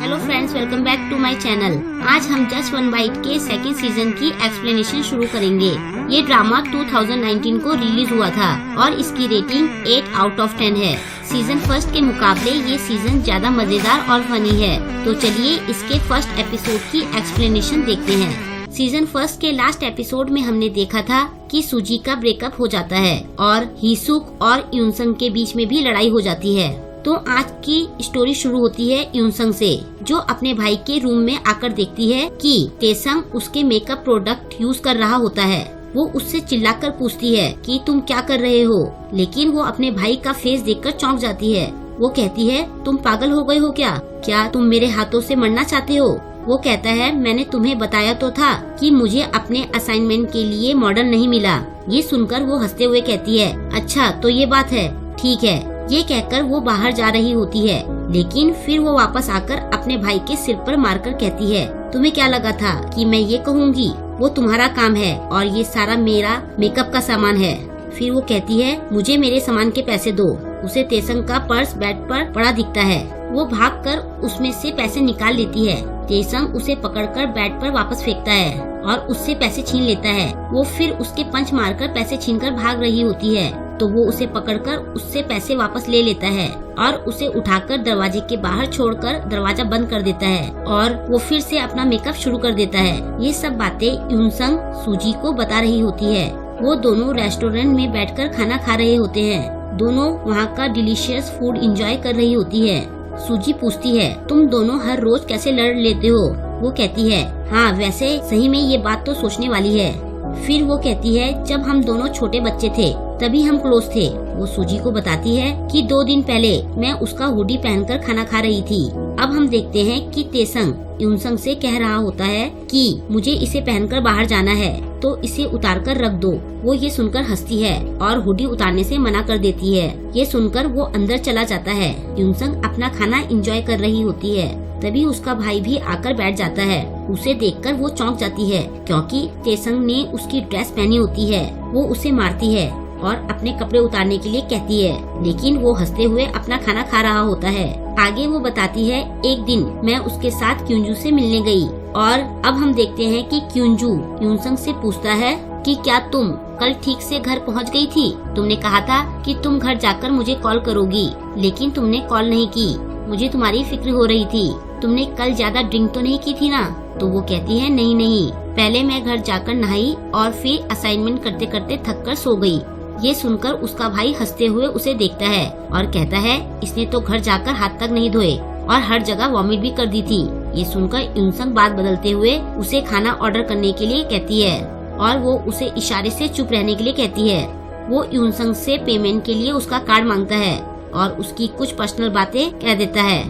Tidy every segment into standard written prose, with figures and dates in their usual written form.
Hello friends, welcome back to my channel. आज हम just one bite के second season की एक्सप्लेनेशन शुरू करेंगे। ये ड्रामा 2019 को रिलीज हुआ था और इसकी रेटिंग 8 आउट ऑफ 10 है। सीजन फर्स्ट के मुकाबले ये सीजन ज्यादा मजेदार और फनी है। तो चलिए इसके फर्स्ट एपिसोड की एक्सप्लेनेशन देखते हैं। सीजन फर्स्ट के लास्ट एपिसोड में हमने देखा था कि सूजी का ब्रेकअप हो जाता है और हीसुक और यूनसंग के बीच में भी लड़ाई हो जाती है। तो आज की स्टोरी शुरू होती है यूनसंग से, जो अपने भाई के रूम में आकर देखती है कि तेसंग उसके मेकअप प्रोडक्ट यूज कर रहा होता है। वो उससे चिल्लाकर पूछती है कि तुम क्या कर रहे हो, लेकिन वो अपने भाई का फेस देखकर चौंक जाती है। वो कहती है, तुम पागल हो गए हो क्या तुम मेरे हाथों से मरना चाहते हो? वो कहता है, मैंने तुम्हें बताया तो था कि मुझे अपने असाइनमेंट के लिए मॉडल नहीं मिला। ये सुनकर वो हंसते हुए कहती है, अच्छा तो ये बात है, ठीक है। ये कहकर वो बाहर जा रही होती है, लेकिन फिर वो वापस आकर अपने भाई के सिर पर मारकर कहती है, तुम्हें क्या लगा था कि मैं ये कहूँगी? वो तुम्हारा काम है और ये सारा मेरा मेकअप का सामान है। फिर वो कहती है, मुझे मेरे सामान के पैसे दो। उसे तेसंग का पर्स बेड पर पड़ा दिखता है। वो भागकर उसमें से पैसे निकाल लेती है। तेसंग उसे पकड़कर बेड पर वापस फेंकता है और उससे पैसे छीन लेता है। वो फिर उसके पंच मारकर पैसे छीनकर भाग रही होती है, तो वो उसे पकड़कर उससे पैसे वापस ले लेता है और उसे उठाकर दरवाजे के बाहर छोड़कर दरवाजा बंद कर देता है और वो फिर से अपना मेकअप शुरू कर देता है। ये सब बातें यूनसंग सूजी को बता रही होती है। वो दोनों रेस्टोरेंट में बैठकर खाना खा रहे होते हैं। दोनों वहाँ का डिलीशियस फूड एंजॉय कर रही होती है। सूजी पूछती है, तुम दोनों हर रोज कैसे लड़ लेते हो? वो कहती है, हाँ वैसे सही में ये बात तो सोचने वाली है। फिर वो कहती है, जब हम दोनों छोटे बच्चे थे तभी हम क्लोज थे। वो सूजी को बताती है कि 2 दिन पहले मैं उसका हुडी पहनकर खाना खा रही थी। अब हम देखते हैं कि तेसंग यूनसंग से कह रहा होता है कि मुझे इसे पहनकर बाहर जाना है, तो इसे उतार कर रख दो। वो ये सुनकर हंसती है और हुडी उतारने से मना कर देती है। ये सुनकर वो अंदर चला जाता है। यूनसंग अपना खाना एंजॉय कर रही होती है। तभी उसका भाई भी आकर बैठ जाता है। उसे देखकर वो चौंक जाती है, क्योंकि तेसंग ने उसकी ड्रेस पहनी होती है। वो उसे मारती है और अपने कपड़े उतारने के लिए कहती है, लेकिन वो हंसते हुए अपना खाना खा रहा होता है। आगे वो बताती है, एक दिन मैं उसके साथ क्यूंजू से मिलने गई और अब हम देखते हैं कि क्यूंजू यूनसंग से पूछता है कि क्या तुम कल ठीक से घर पहुंच गई थी? तुमने कहा था कि तुम घर जाकर मुझे कॉल करोगी, लेकिन तुमने कॉल नहीं की। मुझे तुम्हारी फिक्र हो रही थी। तुमने कल ज्यादा ड्रिंक तो नहीं की थी ना? तो वो कहती है, नहीं, पहले मैं घर जाकर नहाई और फिर असाइनमेंट करते करते थक कर सो गई। ये सुनकर उसका भाई हंसते हुए उसे देखता है और कहता है, इसने तो घर जाकर हाथ तक नहीं धोए और हर जगह वॉमिट भी कर दी थी। ये सुनकर यूनसंग बात बदलते हुए उसे खाना ऑर्डर करने के लिए कहती है और वो उसे इशारे से चुप रहने के लिए कहती है। वो यूनसंग से पेमेंट के लिए उसका कार्ड मांगता है और उसकी कुछ पर्सनल बातें कह देता है।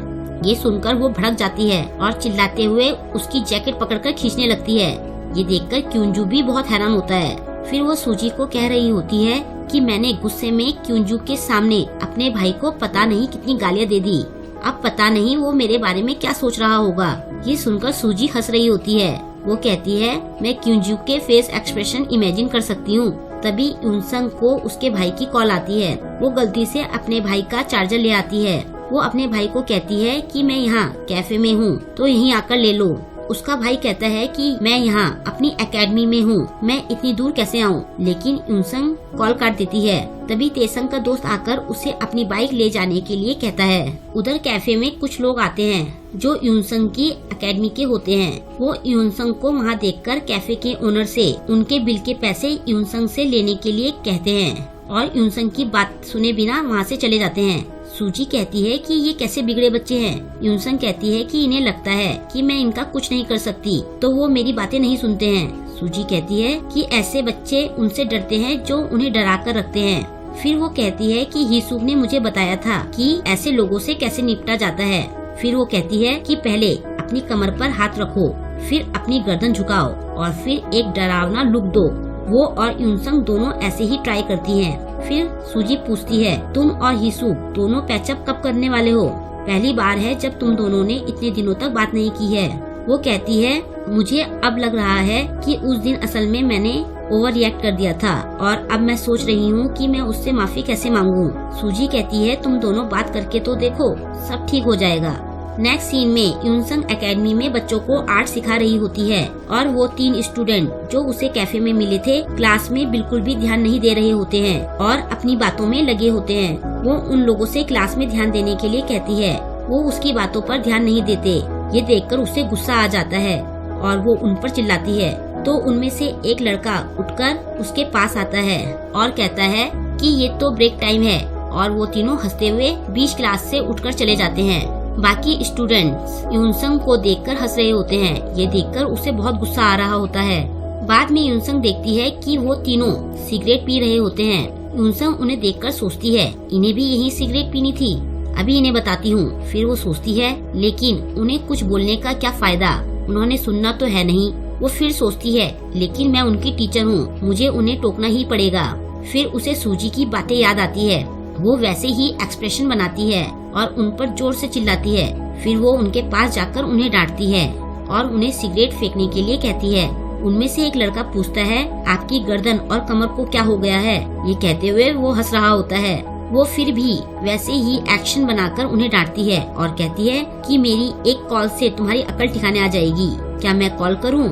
ये सुनकर वो भड़क जाती है और चिल्लाते हुए उसकी जैकेट पकड़कर खींचने लगती है। ये देखकर क्यूंजू भी बहुत हैरान होता है। फिर वो सूजी को कह रही होती है कि मैंने गुस्से में क्यूंजू के सामने अपने भाई को पता नहीं कितनी गालियाँ दे दी। अब पता नहीं वो मेरे बारे में क्या सोच रहा होगा। ये सुनकर सूजी हंस रही होती है। वो कहती है, मैं क्यूंजू के फेस एक्सप्रेशन इमेजिन कर सकती हूँ। तभी यूनसंग को उसके भाई की कॉल आती है। वो गलती से अपने भाई का चार्जर ले आती है। वो अपने भाई को कहती है कि मैं यहाँ कैफे में हूँ, तो यहीं आकर ले लो। उसका भाई कहता है कि मैं यहाँ अपनी एकेडमी में हूँ, मैं इतनी दूर कैसे आऊँ? लेकिन यूनसंग कॉल काट देती है। तभी तेसंग का दोस्त आकर उसे अपनी बाइक ले जाने के लिए कहता है। उधर कैफे में कुछ लोग आते हैं जो यूनसंग की एकेडमी के होते हैं। वो यूनसंग को वहाँ देखकर कैफे के ओनर से उनके बिल के पैसे यूनसंग से लेने के लिए कहते हैं और यूनसंग की बात सुने बिना वहाँ से चले जाते हैं। सूजी कहती है कि ये कैसे बिगड़े बच्चे हैं। यूनसंग कहती है कि इन्हें लगता है कि मैं इनका कुछ नहीं कर सकती, तो वो मेरी बातें नहीं सुनते हैं। सूजी कहती है कि ऐसे बच्चे उनसे डरते हैं जो उन्हें डरा कर रखते हैं। फिर वो कहती है कि हीसुक ने मुझे बताया था कि ऐसे लोगों से कैसे निपटा जाता है। फिर वो कहती है कि पहले अपनी कमर पर हाथ रखो, फिर अपनी गर्दन झुकाओ और फिर एक डरावना लुक दो। वो और यूनसंग दोनों ऐसे ही ट्राई करती हैं। फिर सूजी पूछती है, तुम और हीसुक दोनों पैचअप कब करने वाले हो? पहली बार है जब तुम दोनों ने इतने दिनों तक बात नहीं की है। वो कहती है, मुझे अब लग रहा है कि उस दिन असल में मैंने ओवर रिएक्ट कर दिया था और अब मैं सोच रही हूँ कि मैं उससे माफी कैसे मांगूं। सूजी कहती है, तुम दोनों बात करके तो देखो, सब ठीक हो जाएगा। नेक्स्ट सीन में यूनसंग एकेडमी में बच्चों को आर्ट सिखा रही होती है और वो 3 स्टूडेंट जो उसे कैफे में मिले थे क्लास में बिल्कुल भी ध्यान नहीं दे रहे होते हैं और अपनी बातों में लगे होते हैं। वो उन लोगों से क्लास में ध्यान देने के लिए कहती है। वो उसकी बातों पर ध्यान नहीं देते। ये देखकर उसे गुस्सा आ जाता है और वो उन पर चिल्लाती है। तो उनमें से एक लड़का उठकर उसके पास आता है और कहता है कि ये तो ब्रेक टाइम है, और वो तीनों हंसते हुए बीच क्लास से उठकर चले जाते हैं। बाकी स्टूडेंट्स यूनसंग को देखकर हंस रहे होते हैं। ये देखकर उसे बहुत गुस्सा आ रहा होता है। बाद में यूनसंग देखती है कि वो तीनों सिगरेट पी रहे होते हैं। यूनसंग उन्हें देखकर सोचती है इन्हें भी यही सिगरेट पीनी थी, अभी इन्हें बताती हूँ। फिर वो सोचती है लेकिन उन्हें कुछ बोलने का क्या फायदा, उन्होंने सुनना तो है नहीं। वो फिर सोचती है लेकिन मैं उनकी टीचर हूँ, मुझे उन्हें टोकना ही पड़ेगा। फिर उसे सूजी की बातें याद आती है। वो वैसे ही एक्सप्रेशन बनाती है और उन पर जोर से चिल्लाती है। फिर वो उनके पास जाकर उन्हें डांटती है और उन्हें सिगरेट फेंकने के लिए कहती है। उनमें से एक लड़का पूछता है आपकी गर्दन और कमर को क्या हो गया है। ये कहते हुए वो हंस रहा होता है। वो फिर भी वैसे ही एक्शन बनाकर उन्हें डांटती है और कहती है कि मेरी एक कॉल से तुम्हारी अकल ठिकाने आ जाएगी, क्या मैं कॉल करूं?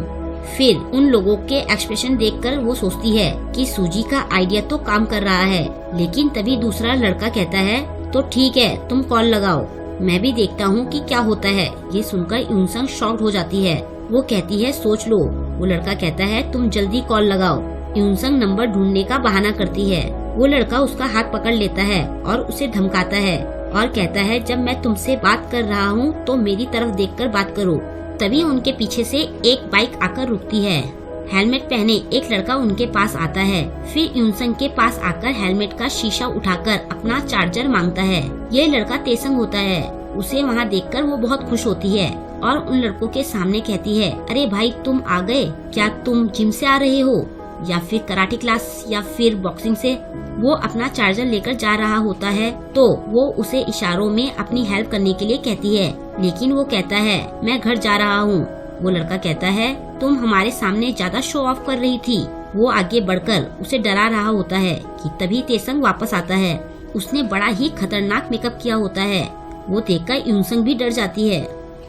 फिर उन लोगों के एक्सप्रेशन देखकर वो सोचती है कि सूजी का आइडिया तो काम कर रहा है। लेकिन तभी दूसरा लड़का कहता है तो ठीक है तुम कॉल लगाओ, मैं भी देखता हूँ कि क्या होता है। ये सुनकर यूनसंग शॉक्ड हो जाती है। वो कहती है सोच लो। वो लड़का कहता है तुम जल्दी कॉल लगाओ। यूनसंग नंबर ढूंढने का बहाना करती है। वो लड़का उसका हाथ पकड़ लेता है और उसे धमकाता है और कहता है जब मैं तुमसे बात कर रहा हूँ तो मेरी तरफ देखकर बात करो। तभी उनके पीछे से एक बाइक आकर रुकती है। हेलमेट पहने एक लड़का उनके पास आता है। फिर यूनसंग के पास आकर हेलमेट का शीशा उठाकर अपना चार्जर मांगता है। ये लड़का तेसंग होता है। उसे वहाँ देखकर वो बहुत खुश होती है और उन लड़कों के सामने कहती है अरे भाई तुम आ गए, क्या तुम जिम से आ रहे हो या फिर कराटे क्लास या फिर बॉक्सिंग से? वो अपना चार्जर लेकर जा रहा होता है तो वो उसे इशारों में अपनी हेल्प करने के लिए कहती है, लेकिन वो कहता है मैं घर जा रहा हूँ। वो लड़का कहता है तुम हमारे सामने ज्यादा शो ऑफ कर रही थी। वो आगे बढ़कर उसे डरा रहा होता है कि तभी तेसंग वापस आता है। उसने बड़ा ही खतरनाक मेकअप किया होता है। वो देखकर यूनसंग भी डर जाती है।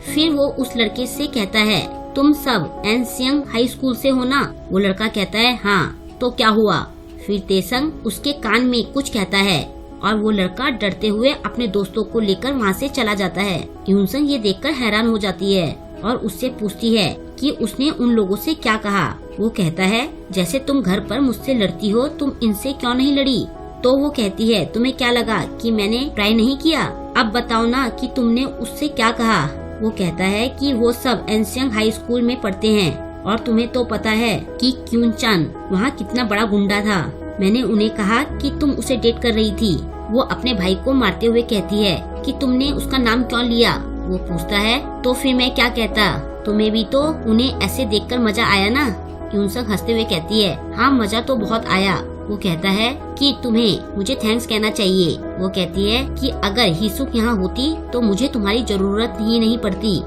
फिर वो उस लड़के से कहता है तुम सब एनसियंग हाई स्कूल से हो ना? वो लड़का कहता है हाँ, तो क्या हुआ? फिर तेसंग उसके कान में कुछ कहता है और वो लड़का डरते हुए अपने दोस्तों को लेकर वहाँ से चला जाता है। यूनसंग ये देखकर हैरान हो जाती है और उससे पूछती है कि उसने उन लोगों से क्या कहा। वो कहता है जैसे तुम घर पर मुझसे लड़ती हो तुम इनसे क्यों नहीं लड़ी? तो वो कहती है तुम्हें क्या लगा कि मैंने ट्राई नहीं किया? अब बताओ ना कि तुमने उससे क्या कहा। वो कहता है कि वो सब एनसियंग हाई स्कूल में पढ़ते हैं और तुम्हें तो पता है कि क्यून-चान वहाँ कितना बड़ा गुंडा था। मैंने उन्हें कहा कि तुम उसे डेट कर रही थी। वो अपने भाई को मारते हुए कहती है कि तुमने उसका नाम क्यों लिया? वो पूछता है तो फिर मैं क्या कहता, तुम्हें भी तो उन्हें ऐसे देखकर मजा आया ना? यूनसंग हंसते हुए कहती है हाँ मजा तो बहुत आया। वो कहता है कि तुम्हें मुझे थैंक्स कहना चाहिए। वो कहती है कि अगर हिसुक यहाँ होती तो मुझे तुम्हारी जरूरत ही नहीं पड़ती।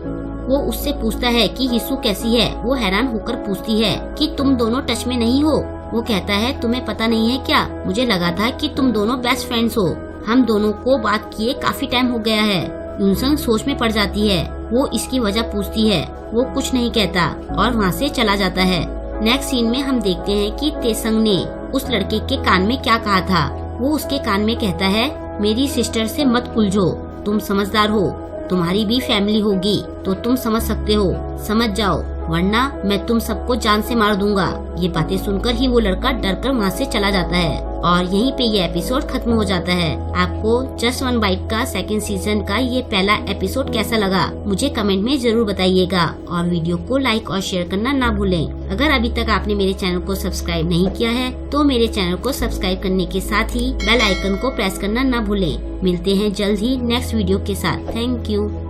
वो उससे पूछता है कि हिसुक कैसी है? वो हैरान होकर पूछती है कि तुम दोनों टच में नहीं हो? वो कहता है तुम्हें पता नहीं है क्या, मुझे लगा था कि तुम दोनों बेस्ट फ्रेंड्स हो। हम दोनों को बात किए काफी टाइम हो गया है। यूनसंग सोच में पड़ जाती है। वो इसकी वजह पूछती है। वो कुछ नहीं कहता और वहाँ से चला जाता है। नेक्स्ट सीन में हम देखते हैं कि तेसंग ने उस लड़के के कान में क्या कहा था। वो उसके कान में कहता है मेरी सिस्टर से मत उलझो, तुम समझदार हो, तुम्हारी भी फैमिली होगी तो तुम समझ सकते हो, समझ जाओ वरना मैं तुम सबको जान से मार दूंगा। ये बातें सुनकर ही वो लड़का डरकर वहाँ से चला जाता है और यहीं पे ये एपिसोड खत्म हो जाता है। आपको जस्ट वन बाइट का सेकंड सीजन का ये पहला एपिसोड कैसा लगा मुझे कमेंट में जरूर बताइएगा और वीडियो को लाइक और शेयर करना ना भूलें। अगर अभी तक आपने मेरे चैनल को सब्सक्राइब नहीं किया है तो मेरे चैनल को सब्सक्राइब करने के साथ ही बेल आइकन को प्रेस करना ना भूलें। मिलते हैं जल्द ही नेक्स्ट वीडियो के साथ। Thank you.